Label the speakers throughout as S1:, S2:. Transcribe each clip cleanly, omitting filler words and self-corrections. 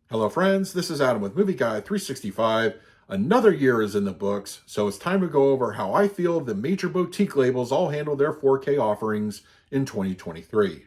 S1: Hello friends, this is Adam with Movie Guide 365. Another year is in the books, so it's time to go over how I feel the major boutique labels all handle their 4K offerings in 2023.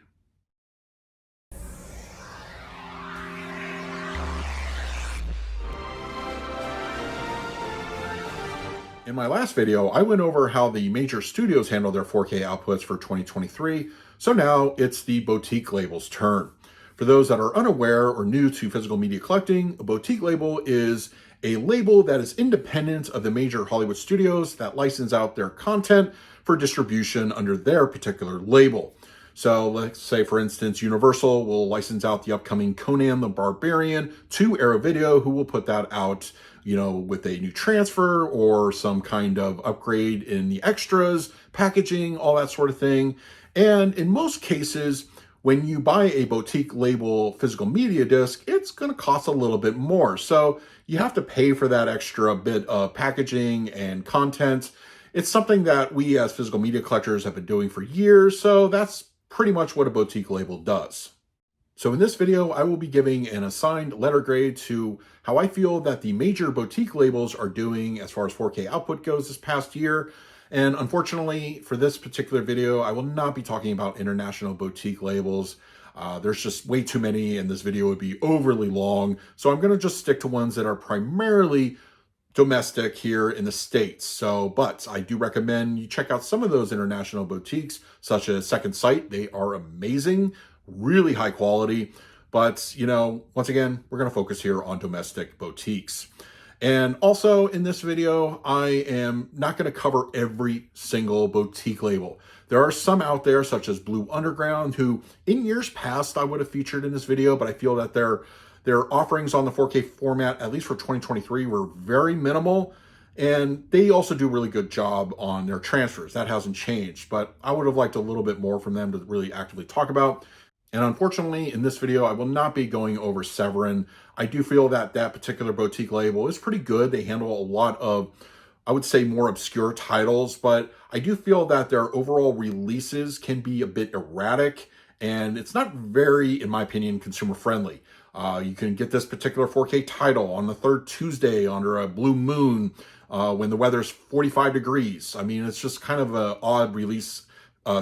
S1: In my last video, I went over how the major studios handle their 4K outputs for 2023, so now it's the boutique label's turn. For those that are unaware or new to physical media collecting, a boutique label is a label that is independent of the major Hollywood studios that license out their content for distribution under their particular label. So let's say, for instance, Universal will license out the upcoming Conan the Barbarian to Arrow Video, who will put that out, with a new transfer or some kind of upgrade in the extras, packaging, all that sort of thing. And in most cases, when you buy a boutique label physical media disc, it's going to cost a little bit more. So you have to pay for that extra bit of packaging and content. It's something that we as physical media collectors have been doing for years. So that's pretty much what a boutique label does. So in this video, I will be giving an assigned letter grade to how I feel that the major boutique labels are doing as far as 4K output goes this past year. And unfortunately, for this particular video, I will not be talking about international boutique labels. There's just way too many, and this video would be overly long. So I'm going to just stick to ones that are primarily domestic here in the States. But I do recommend you check out some of those international boutiques, such as Second Sight. They are amazing, really high quality. But, once again, we're going to focus here on domestic boutiques. And also in this video, I am not going to cover every single boutique label. There are some out there, such as Blue Underground, who in years past I would have featured in this video, but I feel that their offerings on the 4K format, at least for 2023, were very minimal. And they also do a really good job on their transfers. That hasn't changed, but I would have liked a little bit more from them to really actively talk about. And unfortunately, in this video, I will not be going over Severin. I do feel that that particular boutique label is pretty good. They handle a lot of, I would say, more obscure titles, but I do feel that their overall releases can be a bit erratic, and it's not very, in my opinion, consumer friendly. You can get this particular 4K title on the third Tuesday under a blue moon when the weather's 45 degrees. I mean, it's just kind of an odd release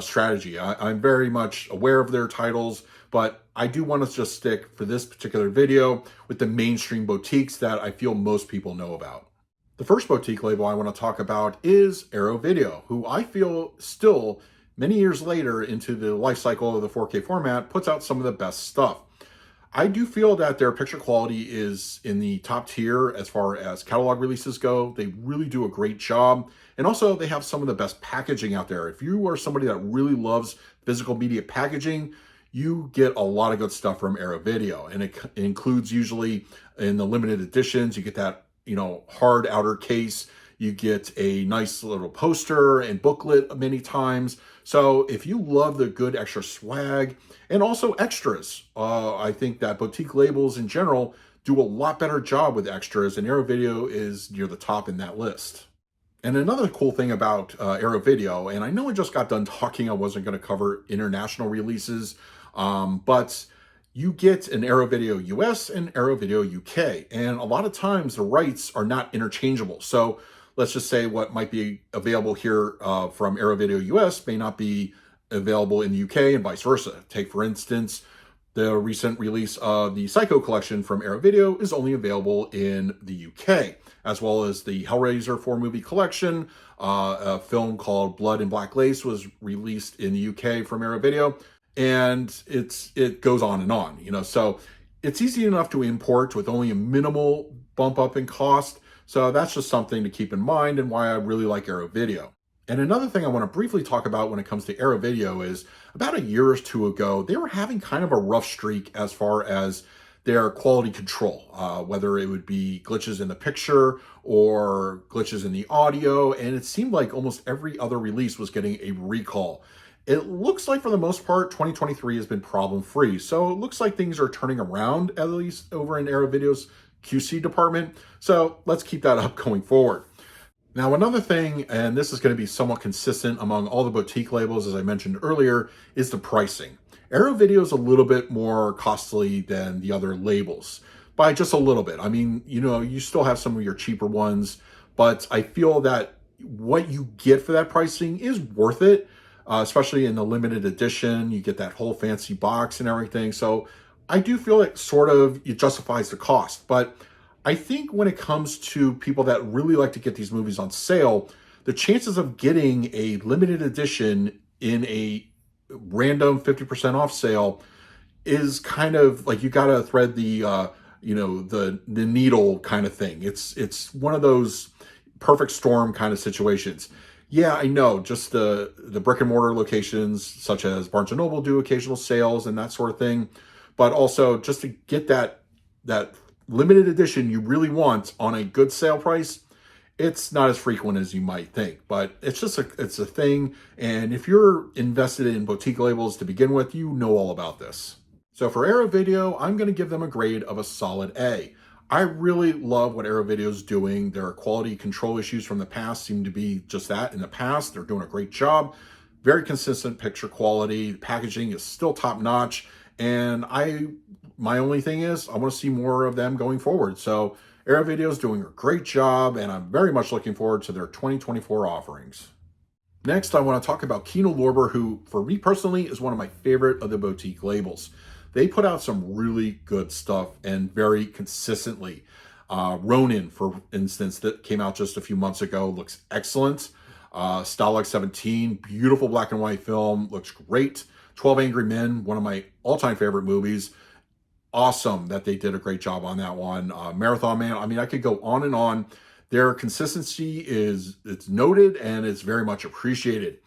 S1: strategy. I'm very much aware of their titles, but I do want to just stick for this particular video with the mainstream boutiques that I feel most people know about. The first boutique label I want to talk about is Arrow Video, who I feel still, many years later into the life cycle of the 4K format, puts out some of the best stuff. I do feel that their picture quality is in the top tier as far as catalog releases go. They really do a great job. And also they have some of the best packaging out there. If you are somebody that really loves physical media packaging, you get a lot of good stuff from Arrow Video. And it includes, usually in the limited editions, you get that, hard outer case. You get a nice little poster and booklet many times. So if you love the good extra swag and also extras, I think that boutique labels in general do a lot better job with extras, and Arrow Video is near the top in that list. And another cool thing about Arrow Video, and I know I just got done talking, I wasn't going to cover international releases, but you get an Arrow Video US and Arrow Video UK. And a lot of times the rights are not interchangeable. So let's just say what might be available here from Arrow Video US may not be available in the UK and vice versa. Take, for instance, the recent release of the Psycho collection from Arrow Video is only available in the UK, as well as the Hellraiser 4-movie collection. A film called Blood and Black Lace was released in the UK from Arrow Video, and it goes on and on. So it's easy enough to import with only a minimal bump up in cost. So that's just something to keep in mind and why I really like Arrow Video. And another thing I want to briefly talk about when it comes to Arrow Video is about a year or two ago, they were having kind of a rough streak as far as their quality control, whether it would be glitches in the picture or glitches in the audio. And it seemed like almost every other release was getting a recall. It looks like for the most part, 2023 has been problem-free. So it looks like things are turning around, at least over in Arrow Video's QC department. So let's keep that up going forward. Now, another thing, and this is going to be somewhat consistent among all the boutique labels, as I mentioned earlier, is the pricing. Arrow Video is a little bit more costly than the other labels. by just a little bit. I mean, you still have some of your cheaper ones, but I feel that what you get for that pricing is worth it, especially in the limited edition. You get that whole fancy box and everything. So I do feel it justifies the cost. But I think when it comes to people that really like to get these movies on sale, the chances of getting a limited edition in a random 50% off sale is kind of like you got to thread the needle kind of thing. It's one of those perfect storm kind of situations. Yeah, I know, just the brick and mortar locations such as Barnes & Noble do occasional sales and that sort of thing, but also just to get that limited edition you really want on a good sale price, it's not as frequent as you might think, but it's a thing. And if you're invested in boutique labels to begin with, you know all about this. So for Arrow Video, I'm going to give them a grade of a solid A. I really love what Arrow Video is doing. Their quality control issues from the past seem to be just that. In the past, they're doing a great job. Very consistent picture quality. The packaging is still top notch. And my only thing is I want to see more of them going forward. So Arrow Video is doing a great job, and I'm very much looking forward to their 2024 offerings. Next, I want to talk about Kino Lorber, who, for me personally, is one of my favorite of the boutique labels. They put out some really good stuff and very consistently. Ronin, for instance, that came out just a few months ago, looks excellent. Stalag 17, beautiful black and white film, looks great. 12 Angry Men, one of my all-time favorite movies. Awesome that they did a great job on that one. Marathon Man, I mean, I could go on and on. Their consistency it's noted and it's very much appreciated.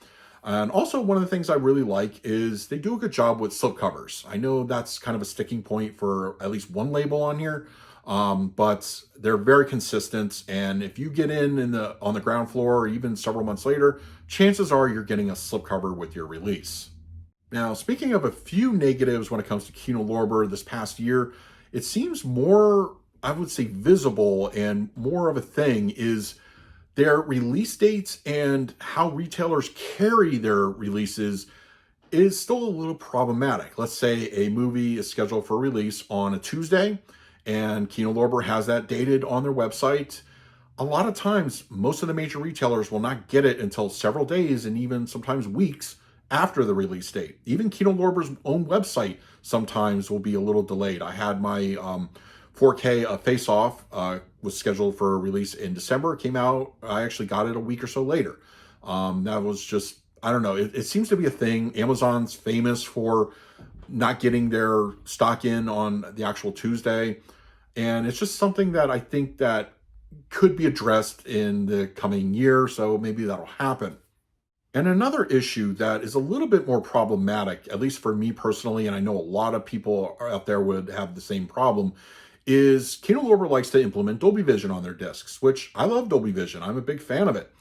S1: And also one of the things I really like is they do a good job with slipcovers. I know that's kind of a sticking point for at least one label on here, but they're very consistent. And if you get on the ground floor or even several months later, chances are you're getting a slipcover with your release. Now, speaking of a few negatives when it comes to Kino Lorber this past year, it seems more, I would say, visible and more of a thing is their release dates and how retailers carry their releases is still a little problematic. Let's say a movie is scheduled for release on a Tuesday and Kino Lorber has that dated on their website. A lot of times, most of the major retailers will not get it until several days and even sometimes weeks after the release date. Even Kino Lorber's own website sometimes will be a little delayed. I had my 4K Face Off was scheduled for a release in December. It came out, I actually got it a week or so later. That was just, I don't know, it seems to be a thing. Amazon's famous for not getting their stock in on the actual Tuesday. And it's just something that I think that could be addressed in the coming year. So maybe that'll happen. And another issue that is a little bit more problematic, at least for me personally, and I know a lot of people out there would have the same problem, is Kino Lorber likes to implement Dolby Vision on their discs, which I love Dolby Vision. I'm a big fan of it.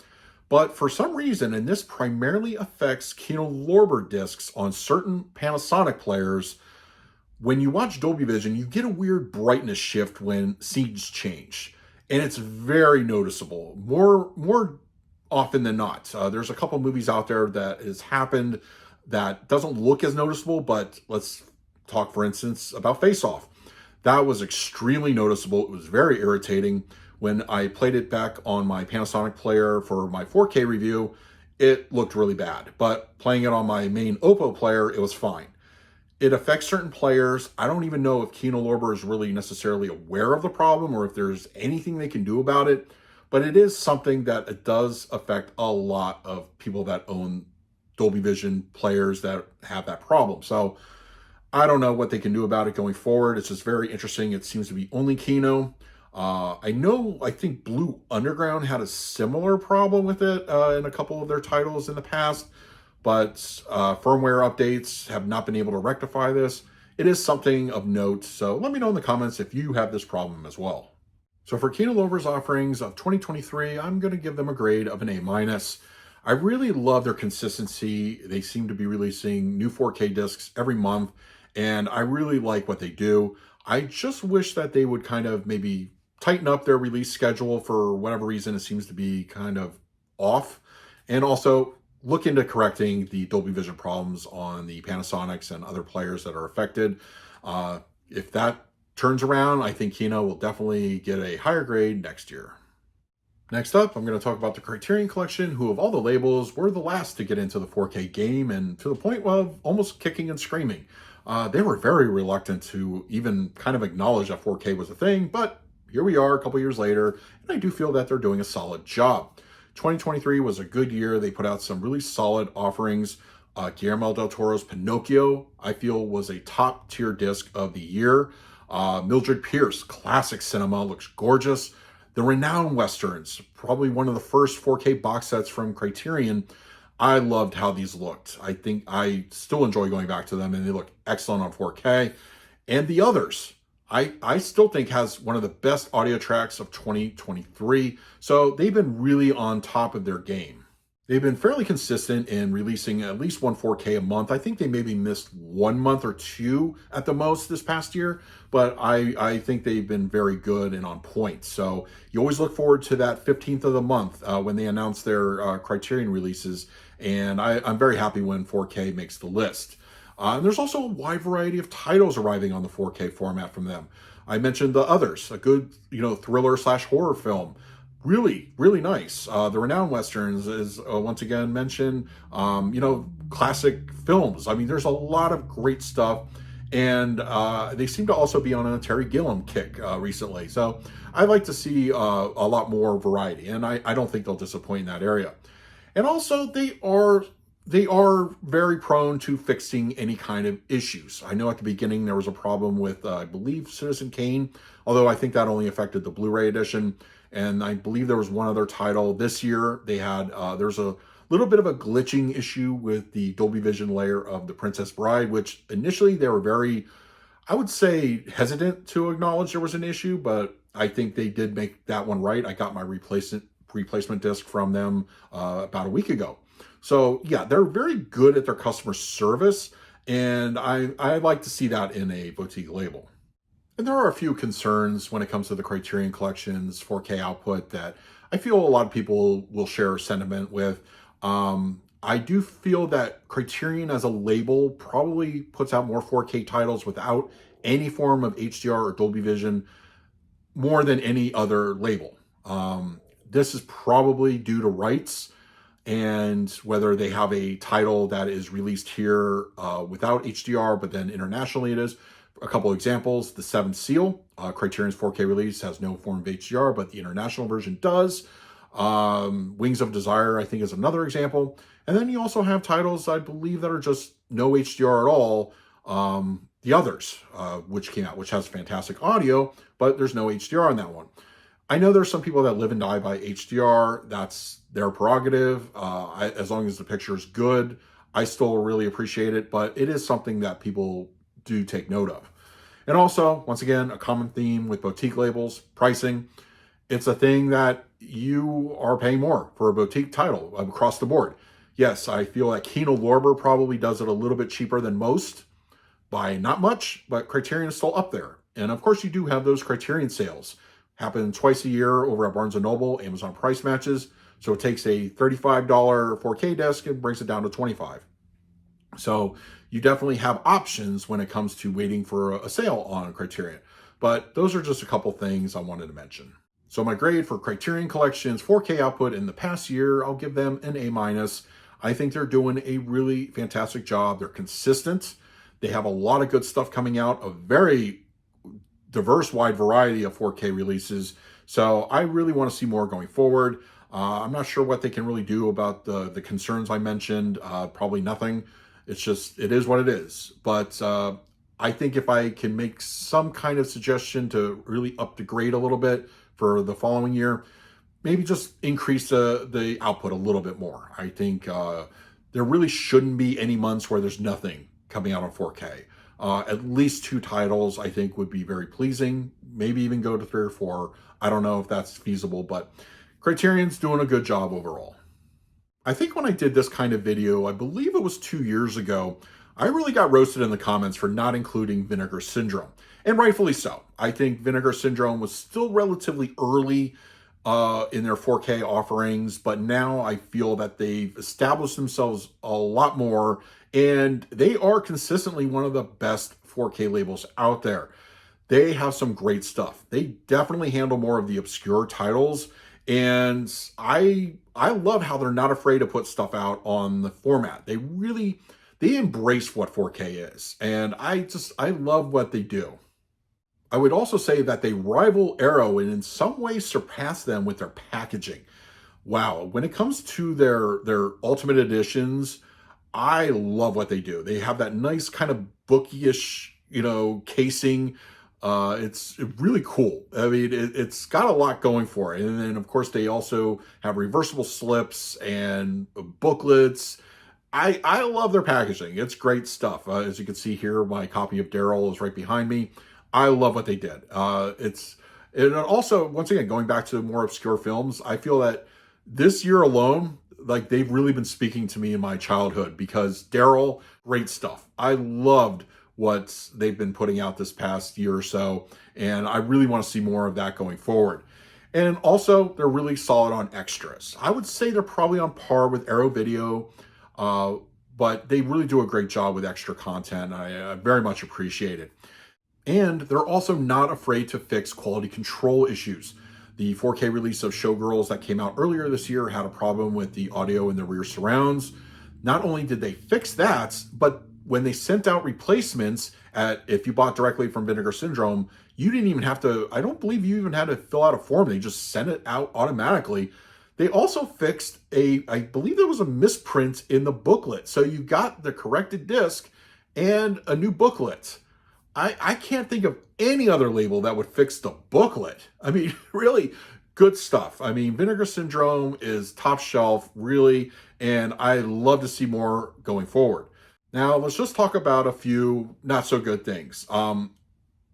S1: But for some reason, and this primarily affects Kino Lorber discs on certain Panasonic players, when you watch Dolby Vision, you get a weird brightness shift when scenes change. And it's very noticeable, more often than not. There's a couple movies out there that has happened that doesn't look as noticeable, but let's talk, for instance, about Face Off. That was extremely noticeable. It was very irritating. When I played it back on my Panasonic player for my 4K review, it looked really bad. But playing it on my main OPPO player, it was fine. It affects certain players. I don't even know if Kino Lorber is really necessarily aware of the problem or if there's anything they can do about it. But it is something that it does affect a lot of people that own Dolby Vision players that have that problem. So I don't know what they can do about it going forward. It's just very interesting. It seems to be only Kino. I think Blue Underground had a similar problem with it in a couple of their titles in the past, but firmware updates have not been able to rectify this. It is something of note, so let me know in the comments if you have this problem as well. So for Kino Lorber's offerings of 2023, I'm going to give them a grade of an A-. I really love their consistency. They seem to be releasing new 4K discs every month, and I really like what they do. I just wish that they would kind of maybe tighten up their release schedule. For whatever reason, it seems to be kind of off. And also look into correcting the Dolby Vision problems on the Panasonics and other players that are affected. If that turns around, I think Kino will definitely get a higher grade next year. Next up, I'm going to talk about the Criterion Collection, who of all the labels were the last to get into the 4K game, and to the point of almost kicking and screaming. They were very reluctant to even kind of acknowledge that 4K was a thing, but here we are a couple years later, and I do feel that they're doing a solid job. 2023 was a good year. They put out some really solid offerings. Guillermo del Toro's Pinocchio, I feel, was a top tier disc of the year. Mildred Pierce, classic cinema, looks gorgeous. The Renowned Westerns, probably one of the first 4K box sets from Criterion. I loved how these looked. I think I still enjoy going back to them, and they look excellent on 4K. And The Others, I still think has one of the best audio tracks of 2023. So they've been really on top of their game. They've been fairly consistent in releasing at least one 4K a month. I think they maybe missed 1 month or two at the most this past year, but I think they've been very good and on point. So you always look forward to that 15th of the month when they announce their Criterion releases, and I'm very happy when 4K makes the list. And there's also a wide variety of titles arriving on the 4K format from them. I mentioned The Others, a good thriller / horror film. Really, really nice. The Renowned Westerns is once again mentioned. Classic films. I mean, there's a lot of great stuff, and they seem to also be on a Terry Gilliam kick recently. So I like to see a lot more variety, and I don't think they'll disappoint in that area. And also, they are very prone to fixing any kind of issues. I know at the beginning there was a problem with, I believe, Citizen Kane, although I think that only affected the Blu-ray edition. And I believe there was one other title this year. They had, there's a little bit of a glitching issue with the Dolby Vision layer of The Princess Bride, which initially they were very, I would say, hesitant to acknowledge there was an issue, but I think they did make that one right. I got my replacement disc from them about a week ago. So yeah, they're very good at their customer service, and I like to see that in a boutique label. And there are a few concerns when it comes to the Criterion Collection's 4K output that I feel a lot of people will share sentiment with. I do feel that Criterion as a label probably puts out more 4K titles without any form of HDR or Dolby Vision more than any other label. This is probably due to rights, and whether they have a title that is released here without HDR, but then internationally it is. A couple examples: The Seventh Seal, Criterion's 4K release has no form of HDR, but the international version does. Wings of Desire, I think, is another example. And then you also have titles, I believe, that are just no HDR at all. The Others, which came out, which has fantastic audio, but there's no HDR on that one. I know there's some people that live and die by HDR. That's their prerogative. As long as the picture is good, I still really appreciate it, but it is something that people do take note of. And also, once again, a common theme with boutique labels: pricing. It's a thing that you are paying more for a boutique title across the board. Yes, I feel that Kino Lorber probably does it a little bit cheaper than most, by not much, but Criterion is still up there. And of course, you do have those Criterion sales. Happen twice a year over at Barnes & Noble, Amazon price matches. So it takes a $35 4K disc and brings it down to $25. So you definitely have options when it comes to waiting for a sale on Criterion. But those are just a couple things I wanted to mention. So my grade for Criterion Collection's 4K output in the past year, I'll give them an A-. I think they're doing a really fantastic job. They're consistent. They have a lot of good stuff coming out, a very diverse, wide variety of 4K releases. So I really want to see more going forward. I'm not sure what they can really do about the concerns I mentioned. Probably nothing. It's just, it is what it is. But I think if I can make some kind of suggestion to really up the grade a little bit for the following year, maybe just increase the output a little bit more. I think there really shouldn't be any months where there's nothing coming out on 4K. At least 2 titles, I think, would be very pleasing. Maybe even go to 3 or 4. I don't know if that's feasible, but Criterion's doing a good job overall. I think when I did this kind of video, I believe it was 2 years ago, I really got roasted in the comments for not including Vinegar Syndrome. And rightfully so. I think Vinegar Syndrome was still relatively early in their 4K offerings, but now I feel that they've established themselves a lot more, and they are consistently one of the best 4K labels out there. they have some great stuff. They definitely handle more of the obscure titles, and I love how they're not afraid to put stuff out on the format. They embrace what 4K is, and I love what they do. I would also say that they rival Arrow and in some ways surpass them with their packaging. Wow, when it comes to their Ultimate Editions, I love what they do. They have that nice kind of bookish, casing. It's really cool. I mean, it's got a lot going for it. And then, of course, they also have reversible slips and booklets. I love their packaging. It's great stuff. As you can see here, my copy of Daryl is right behind me. I love what they did. And also, once again, going back to more obscure films, I feel that this year alone, like, they've really been speaking to me in my childhood, because Daryl, great stuff. I loved what they've been putting out this past year or so, and I really want to see more of that going forward. And also, they're really solid on extras. I would say they're probably on par with Arrow Video, but they really do a great job with extra content. I very much appreciate it. And they're also not afraid to fix quality control issues. The 4K release of Showgirls that came out earlier this year had a problem with the audio in the rear surrounds. Not only did they fix that, but when they sent out replacements, if you bought directly from Vinegar Syndrome, you didn't even have to, I don't believe you even had to fill out a form. They just sent it out automatically. They also fixed I believe there was a misprint in the booklet. So you got the corrected disc and a new booklet. I can't think of any other label that would fix the booklet. I mean, really good stuff. I mean, Vinegar Syndrome is top shelf, really, and I love to see more going forward. Now, let's just talk about a few not so good things.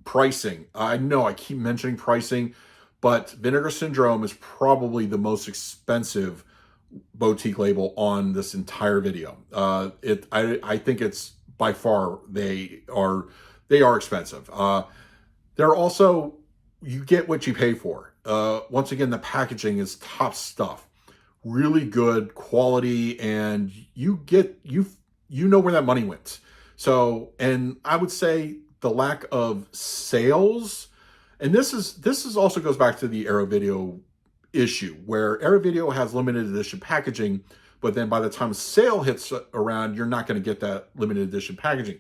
S1: Pricing. I know I keep mentioning pricing, but Vinegar Syndrome is probably the most expensive boutique label on this entire video. I think it's by far, they are expensive. They're also, you get what you pay for. Once again, the packaging is top stuff, really good quality, and you know where that money went. So, and I would say the lack of sales, and this is also goes back to the Arrow Video issue, where Arrow Video has limited edition packaging, but then by the time sale hits around, you're not going to get that limited edition packaging.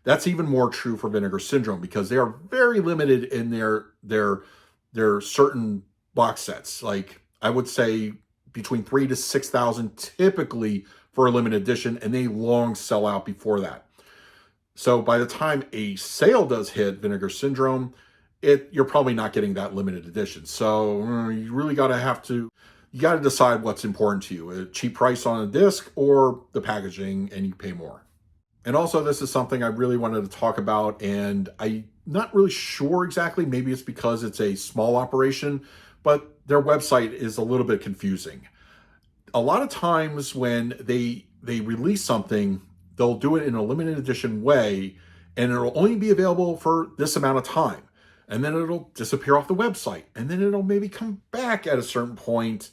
S1: That's even more true for Vinegar Syndrome, because they are very limited in their certain box sets. Like, I would say between 3,000 to 6,000 typically for a limited edition, and they long sell out before that. So by the time a sale does hit Vinegar Syndrome, you're probably not getting that limited edition. So you really got to decide what's important to you: a cheap price on a disc or the packaging, and you pay more. And also, this is something I really wanted to talk about, and I'm not really sure exactly. Maybe it's because it's a small operation, but their website is a little bit confusing. A lot of times when they release something, they'll do it in a limited edition way, and it'll only be available for this amount of time. And then it'll disappear off the website, and then it'll maybe come back at a certain point,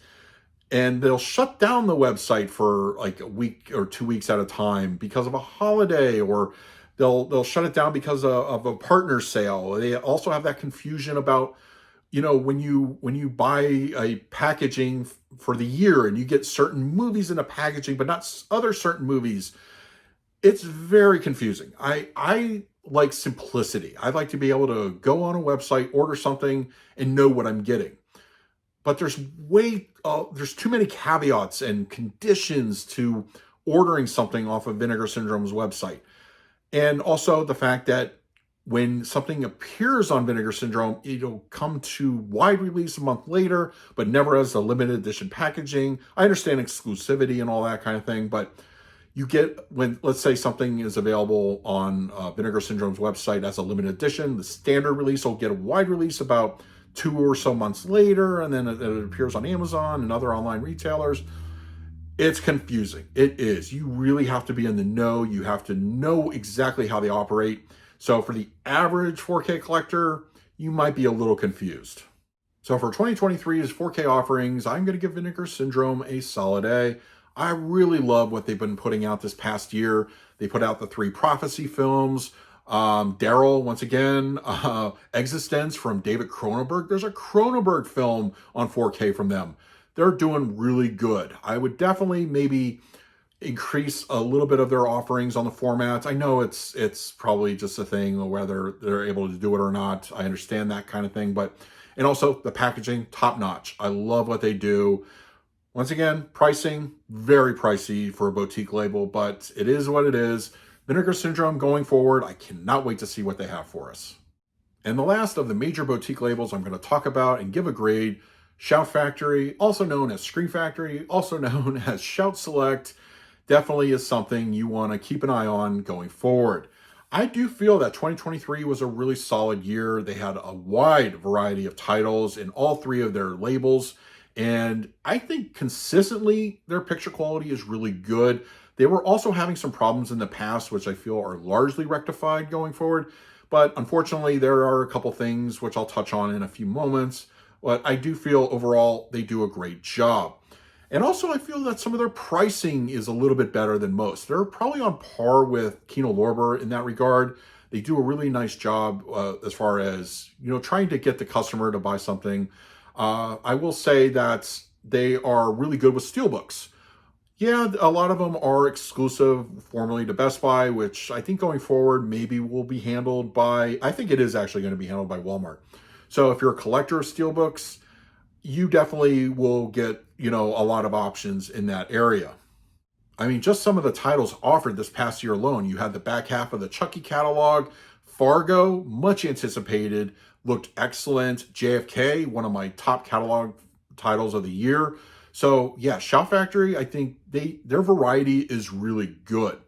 S1: and they'll shut down the website for like a week or 2 weeks at a time because of a holiday, or they'll shut it down because of a partner sale. They also have that confusion about, when you buy a packaging for the year and you get certain movies in a packaging, but not other certain movies. It's very confusing. I like simplicity. I like to be able to go on a website, order something, and know what I'm getting. But there's too many caveats and conditions to ordering something off of Vinegar Syndrome's website. And also the fact that when something appears on Vinegar Syndrome, it'll come to wide release a month later, but never as a limited edition packaging. I understand exclusivity and all that kind of thing, but you get, when, let's say something is available on Vinegar Syndrome's website as a limited edition, the standard release will get a wide release about 2 or so months later, and then it appears on Amazon and other online retailers. It's confusing. It is. You really have to be in the know. You have to know exactly how they operate. So for the average 4K collector, you might be a little confused. So for 2023's 4K offerings, I'm going to give Vinegar Syndrome a solid A. I really love what they've been putting out this past year. They put out the 3 Prophecy films. Daryl, once again, Existence from David Cronenberg. There's a Cronenberg film on 4K from them. They're doing really good. I would definitely maybe increase a little bit of their offerings on the formats. I know it's probably just a thing whether they're able to do it or not. I understand that kind of thing, and also the packaging, top notch. I love what they do. Once again, pricing, very pricey for a boutique label, but it is what it is. Vinegar Syndrome going forward, I cannot wait to see what they have for us. And the last of the major boutique labels I'm going to talk about and give a grade, Shout Factory, also known as Screen Factory, also known as Shout Select, definitely is something you want to keep an eye on going forward. I do feel that 2023 was a really solid year. They had a wide variety of titles in all three of their labels, and I think consistently their picture quality is really good. They were also having some problems in the past, which I feel are largely rectified going forward. But unfortunately, there are a couple things which I'll touch on in a few moments. But I do feel overall they do a great job. And also I feel that some of their pricing is a little bit better than most. They're probably on par with Kino Lorber in that regard. They do a really nice job as far as, trying to get the customer to buy something. I will say that they are really good with steelbooks. Yeah, a lot of them are exclusive formerly to Best Buy, which I think going forward maybe will be handled by, I think it is actually going to be handled by Walmart. So if you're a collector of steelbooks, you definitely will get, a lot of options in that area. I mean, just some of the titles offered this past year alone. You had the back half of the Chucky catalog, Fargo, much anticipated, looked excellent. JFK, one of my top catalog titles of the year. So yeah, Shout Factory, I think their variety is really good.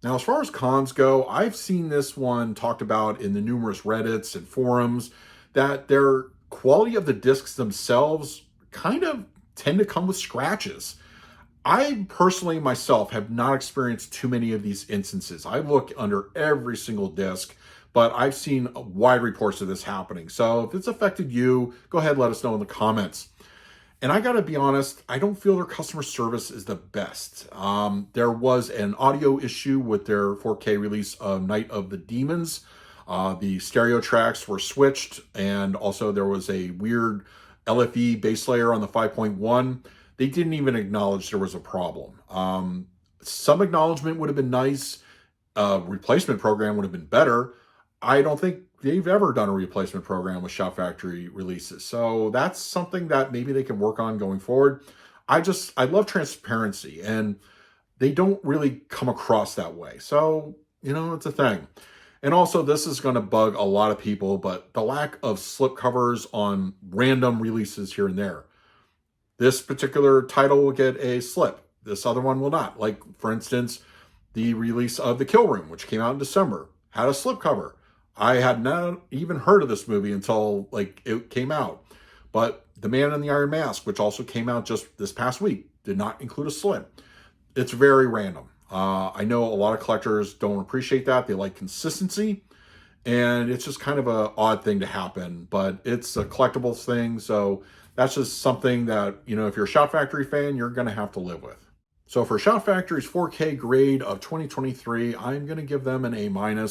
S1: Now, as far as cons go, I've seen this one talked about in the numerous Reddits and forums that their quality of the discs themselves kind of tend to come with scratches. I personally myself have not experienced too many of these instances. I look under every single disc, but I've seen wide reports of this happening. So if it's affected you, go ahead, let us know in the comments. And I gotta be honest, I don't feel their customer service is the best. There was an audio issue with their 4K release of Night of the Demons. The stereo tracks were switched, and also there was a weird LFE base layer on the 5.1. They didn't even acknowledge there was a problem. Some acknowledgement would have been nice. A replacement program would have been better. I don't think they've ever done a replacement program with Shout Factory releases. So that's something that maybe they can work on going forward. I love transparency, and they don't really come across that way. So, it's a thing. And also, this is going to bug a lot of people, but the lack of slipcovers on random releases here and there. This particular title will get a slip. This other one will not. Like, for instance, the release of The Kill Room, which came out in December, had a slipcover. I had not even heard of this movie until it came out. But The Man in the Iron Mask, which also came out just this past week, did not include a slip. It's very random. I know a lot of collectors don't appreciate that. They like consistency, and it's just kind of an odd thing to happen, but it's a collectibles thing. So that's just something that, if you're a Shout Factory fan, you're going to have to live with. So for Shout Factory's 4K grade of 2023, I'm going to give them an A-.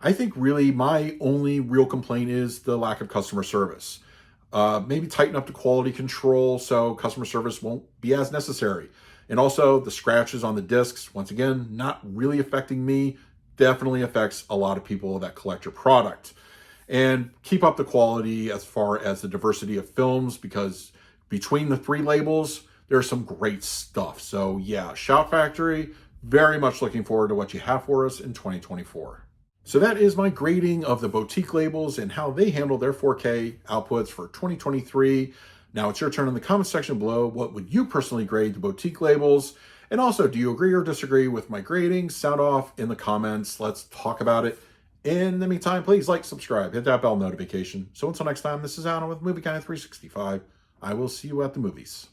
S1: I think really my only real complaint is the lack of customer service. Maybe tighten up the quality control so customer service won't be as necessary. And also the scratches on the discs, once again, not really affecting me, definitely affects a lot of people that collect your product. And keep up the quality as far as the diversity of films, because between the three labels, there's some great stuff. So yeah, Shout Factory, very much looking forward to what you have for us in 2024. So that is my grading of the boutique labels and how they handle their 4K outputs for 2023. Now it's your turn in the comment section below. What would you personally grade the boutique labels? And also, do you agree or disagree with my grading? Sound off in the comments. Let's talk about it. In the meantime, please like, subscribe, hit that bell notification. So until next time, this is Alan with Movie Guy 365. I will see you at the movies.